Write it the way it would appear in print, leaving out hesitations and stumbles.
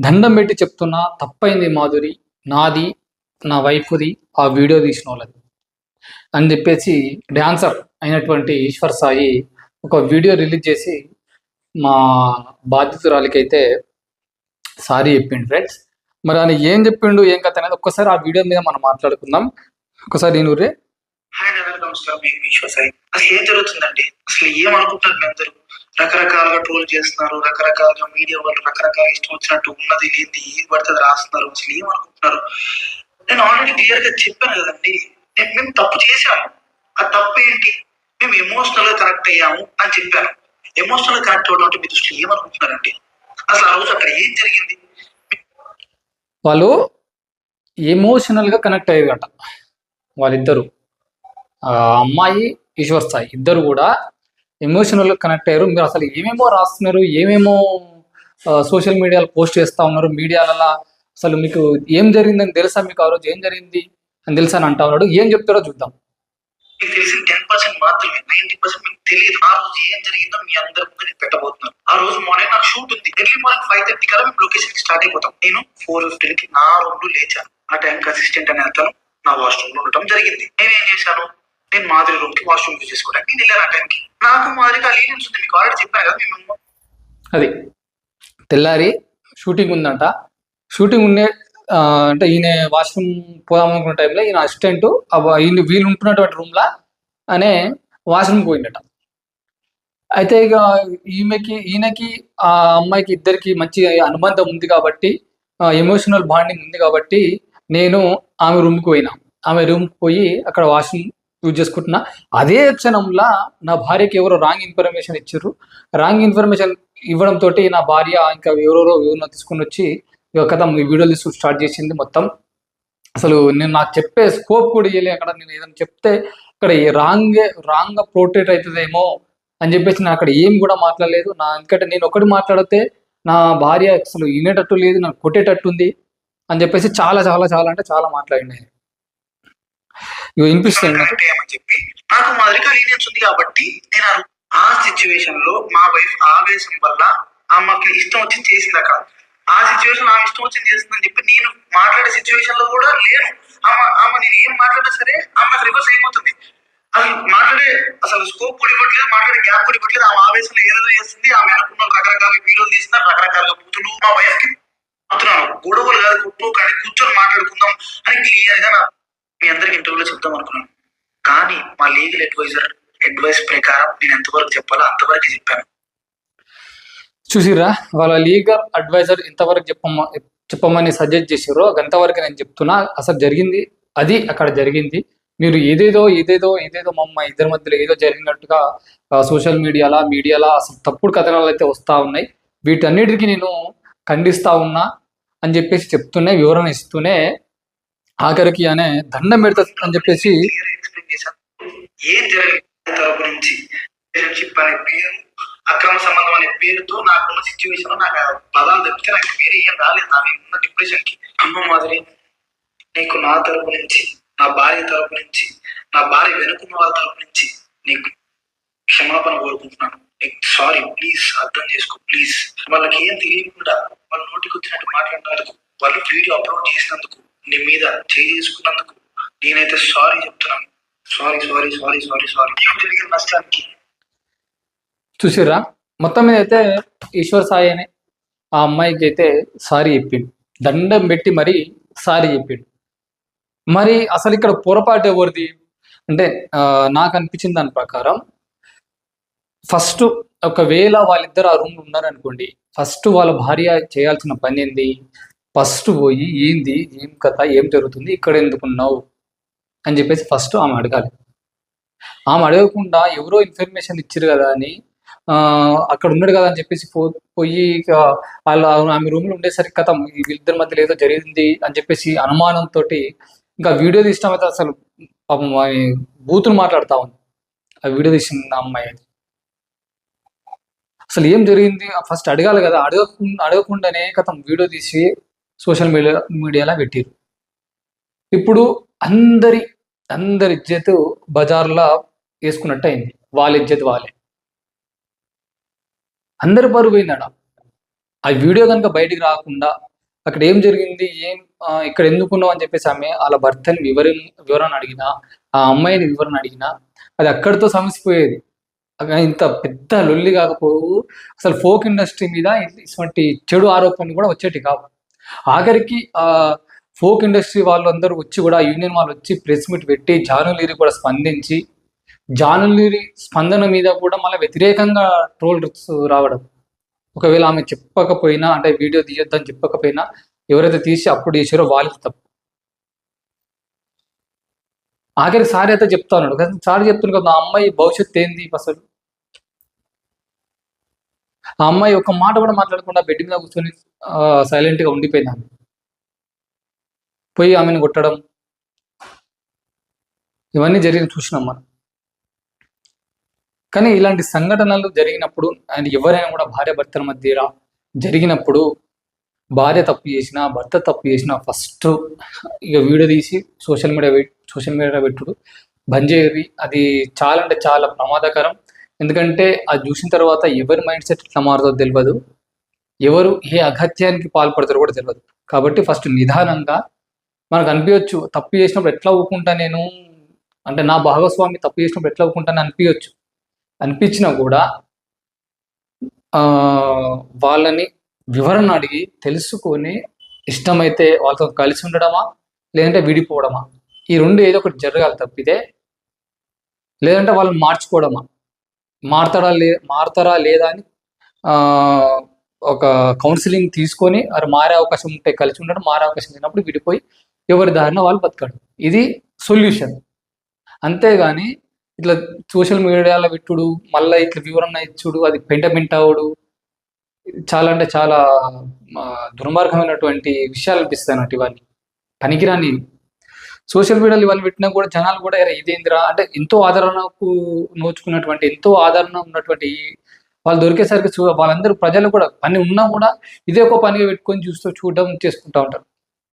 దండం పెట్టి చెప్తున్నా, తప్పైంది మాధురి, నాది, నా వైఫ్ది, ఆ వీడియో తీసిన వాళ్ళది అని చెప్పేసి డాన్సర్ అయినటువంటి ఈశ్వర్ సాయి ఒక వీడియో రిలీజ్ చేసి మా బాధితురాలికైతే సారీ చెప్పిండు ఫ్రెండ్స్. మరి ఆయన ఏం చెప్పిండు, ఏం కథ అనేది ఒక్కసారి ఆ వీడియో మీద మనం మాట్లాడుకుందాం. ఒకసారి నేను రే హాయ్ నమస్కారం, నేను ఈశ్వర్ సాయి. అసలు ఏం జరుగుతుందండి? అసలు ఏమనుకుంటున్నారు మీ అందరూ? రకరకాలుగా ట్రోల్ చేస్తున్నారు, రకరకాలుగా మీడియా వాళ్ళు రకరకాల ఇష్టం వచ్చినట్టు ఉన్నది లేని ఏది పడుతుంది రాస్తున్నారు. అసలు ఏమనుకుంటున్నారు? నేను ఆల్రెడీ క్లియర్ గా చెప్పాను కదండి, మేము తప్పు చేశాము. ఆ తప్పు ఏంటి? మేము ఎమోషనల్ గా కనెక్ట్ అయ్యాము అని చెప్పాను. ఎమోషనల్ గా కనెక్ట్ అవ్వడం అంటే మీ దృష్టిలో ఏమనుకుంటున్నారండి? అసలు ఆ రోజు అక్కడ ఏం జరిగింది? వాళ్ళు ఎమోషనల్గా కనెక్ట్ అయ్యారట వాళ్ళిద్దరు, అమ్మాయి ఈశ్వర్ సాయి ఇద్దరు కూడా ఎమోషనల్గా కనెక్ట్ అయ్యారు. మీరు అసలు ఏమేమో రాస్తున్నారు, ఏమేమో సోషల్ మీడియాలో పోస్ట్ చేస్తూ ఉన్నారు. మీడియాలలో అసలు మీకు ఏం జరిగిందని తెలుసా? మీకు ఆ రోజు ఏం జరిగింది అని తెలుసా అని అంటా ఉన్నాడు. ఏం చెప్తారో చూద్దాం. మీకు తెలిసిన 10% మాత్రమే, 90% మీకు తెలియదు. ఆ రోజు ఏం జరిగిందో మీ అందరి ముందు నేను పెట్టబోతున్నాను. ఆ రోజు మార్నింగ్ నాకు షూట్ ఉంది. ఎర్లీ మార్నింగ్ 5:30 కల్లా మేము లొకేషన్ కి స్టార్ట్ అయిపోతాం. నేను 4:15కి నా రూమ్ లో లేచాను. ఆ టైంకి అసిస్టెంట్ అనే అతను నా వాష్రూమ్ లో ఉండటం జరిగింది. నేనేం చేశాను, నేను మాదిరి రూమ్ కి వాష్రూమ్ యూజ్ చేసుకోవడానికి నేను వెళ్ళాను. ఆ టైంకి నాకు మాదిరిగా అలీనియన్స్ ఉంది. మీకు ఆల్రెడీ చెప్పాను కదా మేము. అది తెల్లారి షూటింగ్ ఉందంట. షూటింగ్ ఉండే అంటే ఈయన వాష్రూమ్ పోదాం అనుకున్న టైంలో ఈయన అసిస్టెంట్ ఈయన వీళ్ళు ఉంటున్నటువంటి రూమ్లా అనే వాష్రూమ్ పోయిందట. అయితే ఇక ఈయనకి ఆ అమ్మాయికి ఇద్దరికి మంచి అనుబంధం ఉంది కాబట్టి, ఎమోషనల్ బాండింగ్ ఉంది కాబట్టి నేను ఆమె రూమ్కి పోయినా. ఆమె రూమ్కి పోయి అక్కడ వాష్రూమ్ యూజ్ చేసుకుంటున్నా. అదే క్షణంలో నా భార్యకి ఎవరో రాంగ్ ఇన్ఫర్మేషన్ ఇచ్చారు. రాంగ్ ఇన్ఫర్మేషన్ ఇవ్వడంతో నా భార్య ఇంకా ఎవరెవరో తీసుకుని వచ్చి ఇక కథ ఈ వీడియోలు తీసుకు స్టార్ట్ చేసింది మొత్తం. అసలు నేను నాకు చెప్పే స్కోప్ కూడా ఇవ్వలే. అక్కడ నేను ఏదైనా చెప్తే అక్కడ రాంగ్గా పోర్ట్రేట్ అవుతుందేమో అని చెప్పేసి నేను అక్కడ ఏం కూడా మాట్లాడలేదు. ఎందుకంటే నేను ఒకటి మాట్లాడితే నా భార్య అసలు వినేటట్టు లేదు, నాకు కొట్టేటట్టు ఉంది అని చెప్పేసి చాలా చాలా చాలా అంటే చాలా మాట్లాడింది. ఇవి వినిపిస్తుంది చెప్పి నాకు మాదిరిగా లీనియన్స్ ఉంది కాబట్టి నేను ఆ సిచ్యువేషన్ లో మా వైఫ్ ఆవేశం వల్ల ఆమెకి ఇష్టం వచ్చి చేసింది. అక్కడ ఆ సిచ్యువేషన్ ఆమె ఇష్టం వచ్చింది చేస్తుందని చెప్పి నేను మాట్లాడే సిచ్యువేషన్ లో కూడా లేను. ఆమె నేను ఏం మాట్లాడినా సరే ఆమె రివర్స్ అయిపోతుంది. అసలు స్కోప్ కూడా ఇవ్వట్లేదు, మాట్లాడే గ్యాప్ కూడా ఇవ్వట్లేదు. ఆమె ఆవేశంలో ఏదో చేస్తుంది. ఆమె అనుకున్న రకరకాల వీడియోలు తీస్తున్నారు, రకరకాల బూతులు మా వైఫ్ కి అవుతున్నాను. గొడవలు కాదు, కుట్టు కానీ కూర్చొని మాట్లాడుకుందాం అని క్లియర్ గా మీ అందరికి ఇంటర్వ్యూలో చెప్తాం అనుకున్నాను. కానీ మా లీగల్ అడ్వైస్ ప్రకారం నేను ఎంతవరకు చెప్పాలో అంతవరకు చెప్పాను. చూసిరా, వాళ్ళ లీగల్ అడ్వైజర్ ఇంతవరకు చెప్పమని సజెస్ట్ చేసారో అంతవరకు నేను చెప్తున్నా. అసలు జరిగింది అది అక్కడ జరిగింది. మీరు ఏదేదో మమ్మ ఇద్దరి మధ్యలో ఏదో జరిగినట్టుగా సోషల్ మీడియాలో అసలు తప్పుడు కథనాలు అయితే వస్తూ ఉన్నాయి. వీటన్నిటికీ నేను ఖండిస్తా ఉన్నా అని చెప్పేసి చెప్తూనే, వివరణ ఇస్తూనే ఆఖరికి అనే దండం పెడతా అని చెప్పేసి ఏం జరిగింది తరపు నుంచి రిలేషన్షిప్ అనే పేరు, అక్రమ సంబంధం అనే పేరుతో నాకున్న సిచ్యువేషన్ నాకు పదాలు తప్పితే నాకు వేరే ఏం రాలేదు. నాకున్న డిప్రెషన్ కి అమ్మ మాదిరి నీకు నా తరపు నుంచి, నా భార్య తరపు నుంచి, నా భార్య వెనుకున్న వాళ్ళ తరపు నుంచి నీకు క్షమాపణ కోరుకుంటున్నాను. సారీ, ప్లీజ్ అర్థం చేసుకో ప్లీజ్. వాళ్ళకి ఏం తెలియకుండా వాళ్ళ నోటికి వచ్చినట్టు మాట్లాడినందుకు, వాళ్ళు వీడియో అప్లోడ్ చేసినందుకు, నీ మీద చేసుకున్నందుకు నేనైతే సారీ చెప్తున్నాను. Sorry sorry sorry sorry sorry జరిగిన నష్టానికి. చూసిరా, మొత్తం మీద అయితే ఈశ్వర్ సాయి అని ఆ అమ్మాయికి అయితే సారీ చెప్పిండు. దండం పెట్టి మరి సారీ చెప్పిండు. మరి అసలు ఇక్కడ పొరపాటు ఎవరిది అంటే నాకు అనిపించిన దాని ప్రకారం, ఫస్ట్ ఒకవేళ వాళ్ళిద్దరు ఆ రూమ్లో ఉన్నారనుకోండి, ఫస్ట్ వాళ్ళ భార్య చేయాల్సిన పని ఏంది? ఫస్ట్ పోయి ఏంది, ఏం కథ, ఏం జరుగుతుంది, ఇక్కడ ఎందుకున్నావు అని చెప్పేసి ఫస్ట్ ఆమె అడగాలి. ఆమె అడగకుండా ఎవరో ఇన్ఫర్మేషన్ ఇచ్చారు కదా అని అక్కడ ఉన్నాడు కదా అని చెప్పేసి పోయి వాళ్ళు ఆమె రూమ్లో ఉండేసరికి కథ వీళ్ళిద్దరి మధ్యలో ఏదో జరిగింది అని చెప్పేసి అనుమానంతో ఇంకా వీడియో తీసిన అయితే అసలు పాపం బూతులు మాట్లాడుతూ ఉంది ఆ వీడియో తీసిన అమ్మాయి. అసలు ఏం జరిగింది ఫస్ట్ అడగాలి కదా. అడగకుండానే కథం వీడియో తీసి సోషల్ మీడియాలో పెట్టారు. ఇప్పుడు అందరి ఇజ్జత్ బజార్లో వేసుకున్నట్టు అయింది. వాళ్ళ ఇజ్జత్ వాళ్ళే, అందరి పరువు పోయిందట. ఆ వీడియో కనుక బయటికి రాకుండా అక్కడ ఏం జరిగింది, ఇక్కడ ఎందుకున్నావు అని చెప్పేసి ఆమె వాళ్ళ భర్తని వివరణ అడిగినా, ఆ అమ్మాయిని వివరణ అడిగినా అది అక్కడితో సమసిపోయేది. ఇంత పెద్ద లొల్లి కాకపోవు, అసలు ఫోక్ ఇండస్ట్రీ మీద ఇటువంటి చెడు ఆరోపణలు కూడా వచ్చేటి కావు. ఆఖరికి ఫోక్ ఇండస్ట్రీ వాళ్ళు అందరూ వచ్చి కూడా, యూనియన్ వాళ్ళు వచ్చి ప్రెస్ మీట్ పెట్టి జానులీరి కూడా స్పందించి, జానులీరి స్పందన మీద కూడా మళ్ళీ వ్యతిరేకంగా ట్రోల్స్ రావడం. ఒకవేళ ఆమె చెప్పకపోయినా, అంటే వీడియో తీయొద్దని చెప్పకపోయినా, ఎవరైతే తీసి అప్పుడు చేసారో వాళ్ళకి తప్పు. ఆఖరి సార్ అయితే చెప్తా ఉన్నాడు కదా, సార్ చెప్తున్నాడు కదా, ఆ అమ్మాయి భవిష్యత్తు ఏంది అసలు. ఆ అమ్మాయి ఒక మాట కూడా మాట్లాడకుండా బెడ్ మీద కూర్చొని సైలెంట్ గా ఉండిపోయింది. ఆమె పోయి ఆమెను కొట్టడం, ఇవన్నీ జరిగిన చూసినాం మనం. కానీ ఇలాంటి సంఘటనలు జరిగినప్పుడు, అండ్ ఎవరైనా కూడా భార్య భర్తల మధ్య జరిగినప్పుడు, భార్య తప్పు చేసినా భర్త తప్పు చేసినా ఫస్ట్ ఇక వీడియో తీసి సోషల్ మీడియా పెట్టుడు బంద్ చేయరు. అది చాలా అంటే చాలా ప్రమాదకరం. ఎందుకంటే అది చూసిన తర్వాత ఎవరి మైండ్ సెట్ ఎట్లా మారుతుందో తెలియదు, ఎవరు ఏ అగత్యానికి పాల్పడతారో కూడా తెలియదు. కాబట్టి ఫస్ట్ నిదానంగా, మనకు అనిపించవచ్చు తప్పు చేసినప్పుడు ఎట్లా ఊకుంటా నేను, అంటే నా భాగస్వామి తప్పు చేసినప్పుడు ఎట్లా ఊకుంటాను అనిపించవచ్చు. అనిపించినా కూడా వాళ్ళని వివరణ అడిగి తెలుసుకొని, ఇష్టమైతే వాళ్ళతో కలిసి ఉండడమా లేదంటే విడిపోవడమా, ఈ రెండు ఏదో ఒకటి జరగాలి తప్పితే, లేదంటే వాళ్ళని మార్చుకోవడమా, మారతారా లేదా అని ఒక కౌన్సిలింగ్ తీసుకొని అది మారే అవకాశం ఉంటే కలిసి ఉండడం, మారే అవకాశం లేనప్పుడు విడిపోయి ఎవరి దారిన వాళ్ళు బతకడం, ఇది సొల్యూషన్. అంతేగాని ఇట్లా సోషల్ మీడియాలో పెట్టుడు, మళ్ళీ ఇట్లా వివరణ ఇచ్చుడు, అది పెంటవుడు, చాలా అంటే చాలా దుర్మార్గమైనటువంటి విషయాలు అనిపిస్తాయి అన్నట్టు. ఇవన్నీ పనికిరాని సోషల్ మీడియాలో ఇవన్నీ పెట్టినా కూడా జనాలు కూడా ఇదేందిరా అంటే, ఎంతో ఆదరణకు నోచుకున్నటువంటి, ఎంతో ఆదరణ ఉన్నటువంటి వాళ్ళు దొరికేసరికి వాళ్ళందరూ ప్రజలు కూడా పని ఉన్నా కూడా ఇదే ఒక పనిగా పెట్టుకొని చూడడం చేసుకుంటూ ఉంటారు.